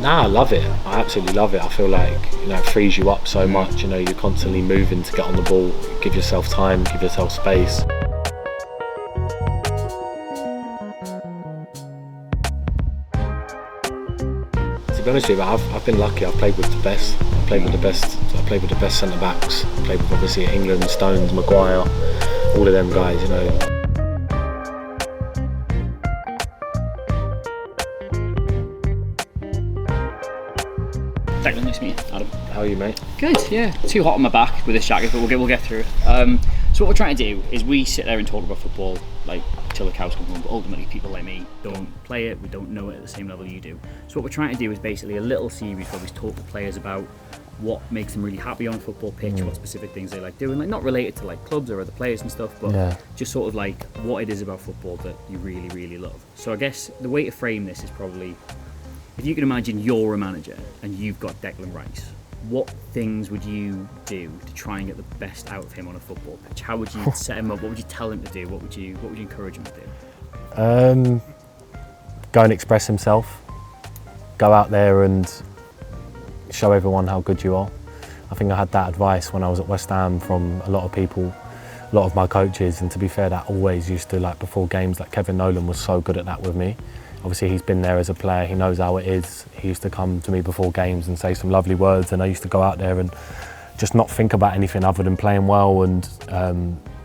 Nah, I love it. I absolutely love it. I feel like, it frees you up so much. You're constantly moving to get on the ball. Give yourself time, give yourself space. To be honest with you, I've been lucky. I've played with the best. I've played with the best centre backs. I played with obviously England, Stones, Maguire, all of them guys. Declan, nice to meet you, Adam. How are you, mate? Good, yeah. Too hot on my back with this jacket, but we'll get through it. So what we're trying to do is we sit there and talk about football like till the cows come home, but ultimately people like me don't play it, we don't know it at the same level you do. So what we're trying to do is basically a little series where we talk to players about what makes them really happy on a football pitch, what specific things they like doing, like not related to like clubs or other players and stuff, but just sort of like what it is about football that you really, really love. So I guess the way to frame this is probably, if you can imagine you're a manager and you've got Declan Rice, what things would you do to try and get the best out of him on a football pitch? How would you set him up? What would you tell him to do? What would you encourage him to do? Go and express himself. Go out there and show everyone how good you are. I think I had that advice when I was at West Ham from a lot of people, a lot of my coaches, and to be fair, that always used to, like before games, like Kevin Nolan was so good at that with me. Obviously he's been there as a player, he knows how it is. He used to come to me before games and say some lovely words, and I used to go out there and just not think about anything other than playing well and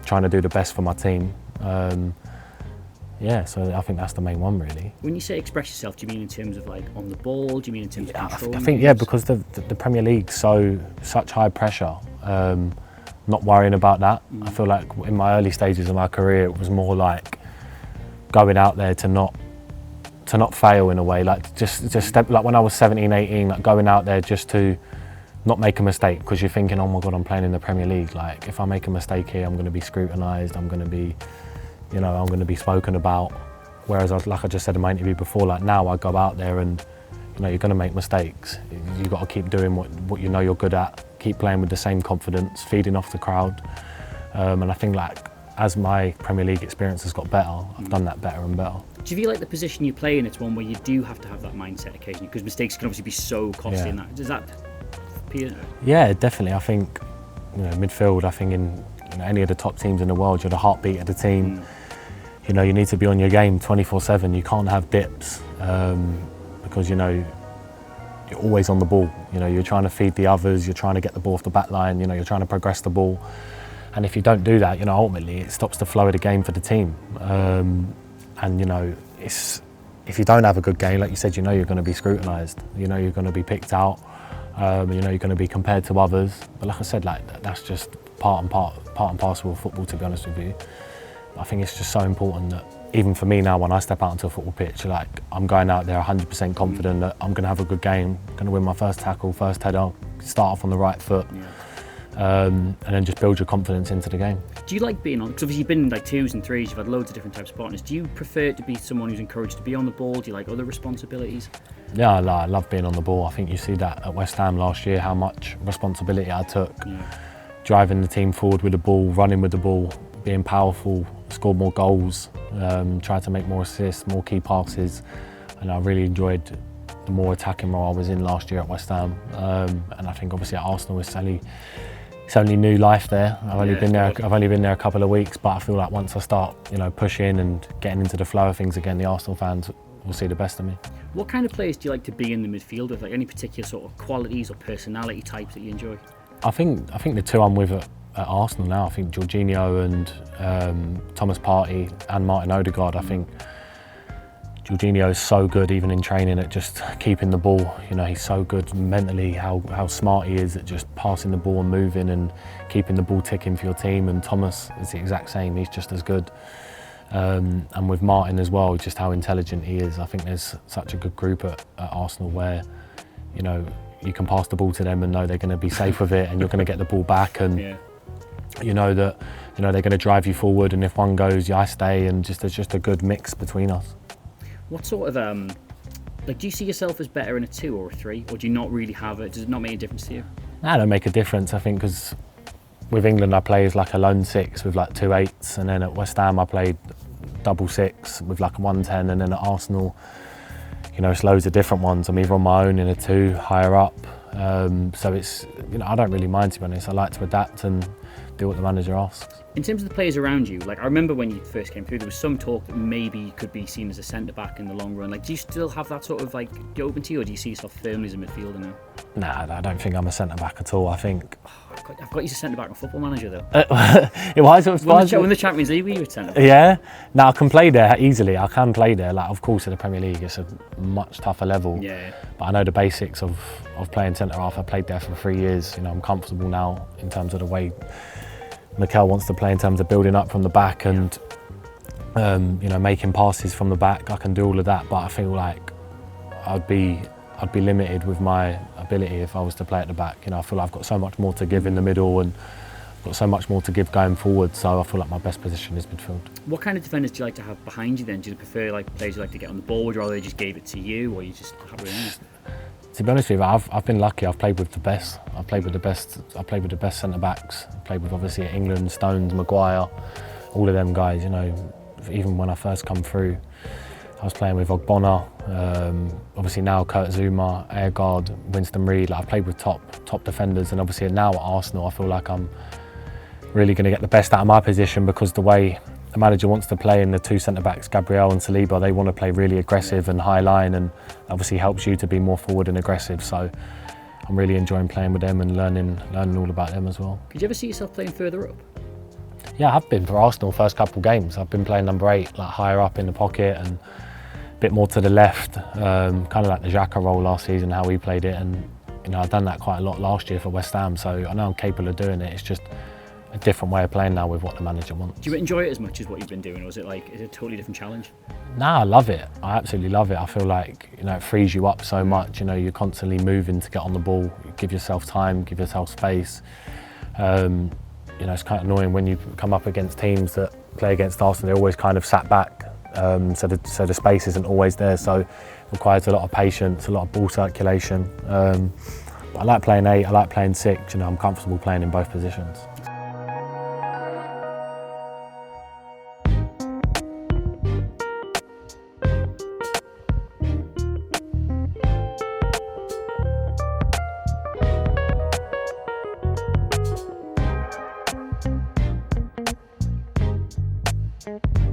trying to do the best for my team. So I think that's the main one, really. When you say express yourself, do you mean in terms of like on the ball? Do you mean in terms of control? I think because the Premier League's such high pressure, not worrying about that. I feel like in my early stages of my career, it was more like going out there to not fail in a way, like just step, like when I was 17, 18, like going out there just to not make a mistake, because you're thinking, oh my God, I'm playing in the Premier League. Like if I make a mistake here, I'm going to be scrutinised, I'm going to be, I'm going to be spoken about. Whereas like I just said in my interview before, like now I go out there and, you're going to make mistakes. You've got to keep doing what you know you're good at, keep playing with the same confidence, feeding off the crowd. And I think like as my Premier League experience has got better, I've done that better and better. Do you feel like the position you play in, it's one where you do have to have that mindset occasionally, because mistakes can obviously be so costly in that? Does that appear? Yeah, definitely. I think, midfield, I think in any of the top teams in the world, you're the heartbeat of the team. You need to be on your game 24/7. You can't have dips because, you're always on the ball. You're trying to feed the others, you're trying to get the ball off the back line, you're trying to progress the ball. And if you don't do that, ultimately it stops the flow of the game for the team. And if you don't have a good game, like you said, you're going to be scrutinised. You're going to be picked out. You're going to be compared to others. But like I said, that's just part and parcel of football. To be honest with you, I think it's just so important that even for me now, when I step out onto a football pitch, I'm going out there 100% confident that I'm going to have a good game, going to win my first tackle, first header, start off on the right foot. And then just build your confidence into the game. Do you like being on, because obviously you've been in like twos and threes, you've had loads of different types of partners. Do you prefer to be someone who's encouraged to be on the ball? Do you like other responsibilities? Yeah, I love being on the ball. I think you see that at West Ham last year, how much responsibility I took. Driving the team forward with the ball, running with the ball, being powerful, scored more goals, tried to make more assists, more key passes. And I really enjoyed the more attacking role I was in last year at West Ham. And I think obviously at Arsenal it's only new life there. I've only been there a couple of weeks, but I feel like once I start, pushing and getting into the flow of things again, the Arsenal fans will see the best of me. What kind of players do you like to be in the midfield with? Like any particular sort of qualities or personality types that you enjoy? I think the two I'm with at Arsenal now, I think Jorginho and Thomas Partey and Martin Odegaard, I think Jorginho is so good even in training at just keeping the ball. He's so good mentally, how smart he is at just passing the ball and moving and keeping the ball ticking for your team. And Thomas is the exact same, he's just as good. And with Martin as well, just how intelligent he is. I think there's such a good group at Arsenal where, you can pass the ball to them and know they're going to be safe with it and you're going to get the ball back, and you know that they're going to drive you forward, and if one goes, I stay, and there's just a good mix between us. What sort of, do you see yourself as better in a 2 or a 3, or do you not really have it? Does it not make a difference to you? No, it don't make a difference, I think, because with England I play as like a lone 6 with like 2 8s, and then at West Ham I played double 6 with like a 110, and then at Arsenal, you know, it's loads of different ones. I'm either on my own in a two, higher up. So it's, you know, I don't really mind, to be honest. I like to adapt and do what the manager asks. In terms of the players around you, like I remember when you first came through, there was some talk that maybe you could be seen as a centre back in the long run. Like, do you still have that sort of like open to you, or do you see yourself firmly as a midfielder now? Nah, I don't think I'm a centre back at all. I think I've got you as a centre back on Football Manager though. When the Champions League, were you a centre back? Yeah, now I can play there easily. I can play there. Like, of course, in the Premier League, it's a much tougher level. Yeah. But I know the basics of playing centre half. I played there for 3 years. You know, I'm comfortable now in terms of the way Mikel wants to play, in terms of building up from the back and you know, making passes from the back. I can do all of that, but I feel like I'd be limited with my ability if I was to play at the back. You know, I feel like I've got so much more to give in the middle and got so much more to give going forward. So I feel like my best position is midfield. What kind of defenders do you like to have behind you then? Do you prefer like players who like to get on the ball, would you rather they just gave it to you, or you just have it in? To be honest with you, I've been lucky. I've played with the best. I played with the best centre backs. I played with, obviously, England, Stones, Maguire, all of them guys. You know, even when I first come through, I was playing with Ogbonna. Obviously now Kurt Zouma, Airguard, Winston Reid. Like, I've played with top defenders, and obviously now at Arsenal, I feel like I'm really going to get the best out of my position, because the way the manager wants to play in the two centre-backs, Gabriel and Saliba, they want to play really aggressive and high line, and obviously helps you to be more forward and aggressive. So I'm really enjoying playing with them and learning all about them as well. Could you ever see yourself playing further up? Yeah, I have been for Arsenal first couple of games. I've been playing number 8, like higher up in the pocket and a bit more to the left, kind of like the Xhaka role last season, how he played it. And you know, I've done that quite a lot last year for West Ham, so I know I'm capable of doing it. It's just a different way of playing now with what the manager wants. Do you enjoy it as much as what you've been doing, or is it a totally different challenge? Nah, I love it. I absolutely love it. I feel like, you know, it frees you up so much. You know, you're constantly moving to get on the ball. You give yourself time, give yourself space. You know, it's kind of annoying when you come up against teams that play against Arsenal. They're always kind of sat back, so the space isn't always there. So it requires a lot of patience, a lot of ball circulation. But I like playing 8. I like playing 6. You know, I'm comfortable playing in both positions. Thank you.